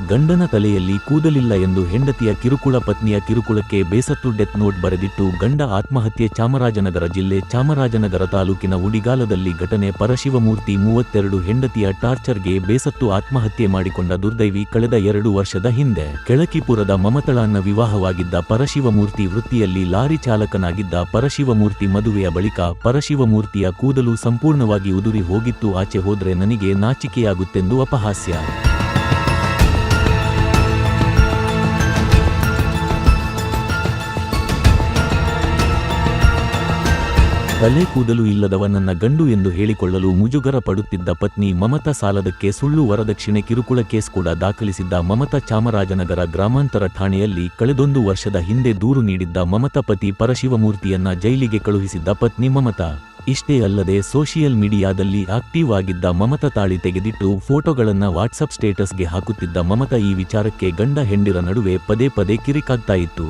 ಗಂಡನ ತಲೆಯಲ್ಲಿ ಕೂದಲಿಲ್ಲ ಎಂದು ಹೆಂಡತಿಯ ಕಿರುಕುಳ, ಪತ್ನಿಯ ಕಿರುಕುಳಕ್ಕೆ ಬೇಸತ್ತು ಡೆತ್ ನೋಟ್ ಬರೆದಿಟ್ಟು ಗಂಡ ಆತ್ಮಹತ್ಯೆ. ಚಾಮರಾಜನಗರ ಜಿಲ್ಲೆ ಚಾಮರಾಜನಗರ ತಾಲೂಕಿನ ಉಡಿಗಾಲದಲ್ಲಿ ಘಟನೆ. ಪರಶಿವಮೂರ್ತಿ 32 ಹೆಂಡತಿಯ ಟಾರ್ಚರ್ಗೆ ಬೇಸತ್ತು ಆತ್ಮಹತ್ಯೆ ಮಾಡಿಕೊಂಡ ದುರ್ದೈವಿ. ಕಳೆದ 2 ವರ್ಷದ ಹಿಂದೆ ಕೆಳಕಿಪುರದ ಮಮತಳನ್ನ ವಿವಾಹವಾಗಿದ್ದ ಪರಶಿವಮೂರ್ತಿ ವೃತ್ತಿಯಲ್ಲಿ ಲಾರಿ ಚಾಲಕನಾಗಿದ್ದ. ಪರಶಿವಮೂರ್ತಿ ಮದುವೆಯ ಬಳಿಕ ಪರಶಿವಮೂರ್ತಿಯ ಕೂದಲು ಸಂಪೂರ್ಣವಾಗಿ ಉದುರಿ ಹೋಗಿತ್ತು. ಆಚೆ ಹೋದ್ರೆ ನನಗೆ ನಾಚಿಕೆಯಾಗುತ್ತೆಂದು ಅಪಹಾಸ್ಯ. ತಲೆ ಕೂದಲು ಇಲ್ಲದವ ನನ್ನ ಗಂಡು ಎಂದು ಹೇಳಿಕೊಳ್ಳಲು ಮುಜುಗರ ಪಡುತ್ತಿದ್ದ ಪತ್ನಿ ಮಮತಾ. ಸಾಲದಕ್ಕೆ ಸುಳ್ಳು ವರದಕ್ಷಿಣೆ ಕಿರುಕುಳ ಕೇಸ್ ಕೂಡ ದಾಖಲಿಸಿದ್ದ ಮಮತಾ ಚಾಮರಾಜನಗರ ಗ್ರಾಮಾಂತರ ಠಾಣೆಯಲ್ಲಿ ಕಳೆದೊಂದು ವರ್ಷದ ಹಿಂದೆ ದೂರು ನೀಡಿದ್ದ ಮಮತಾ ಪತಿ ಪರಶಿವಮೂರ್ತಿಯನ್ನ ಜೈಲಿಗೆ ಕಳುಹಿಸಿದ್ದ ಪತ್ನಿ ಮಮತಾ. ಇಷ್ಟೇ ಅಲ್ಲದೆ ಸೋಷಿಯಲ್ ಮೀಡಿಯಾದಲ್ಲಿ ಆಕ್ಟಿವ್ ಆಗಿದ್ದ ಮಮತಾ ತಾಳಿ ತೆಗೆದಿಟ್ಟು ಫೋಟೋಗಳನ್ನ ವಾಟ್ಸಪ್ ಸ್ಟೇಟಸ್ಗೆ ಹಾಕುತ್ತಿದ್ದ ಮಮತಾ. ಈ ವಿಚಾರಕ್ಕೆ ಗಂಡ ಹೆಂಡಿರ ನಡುವೆ ಪದೇ ಪದೇ ಕಿರಿಕಾಗ್ತಾ ಇತ್ತು.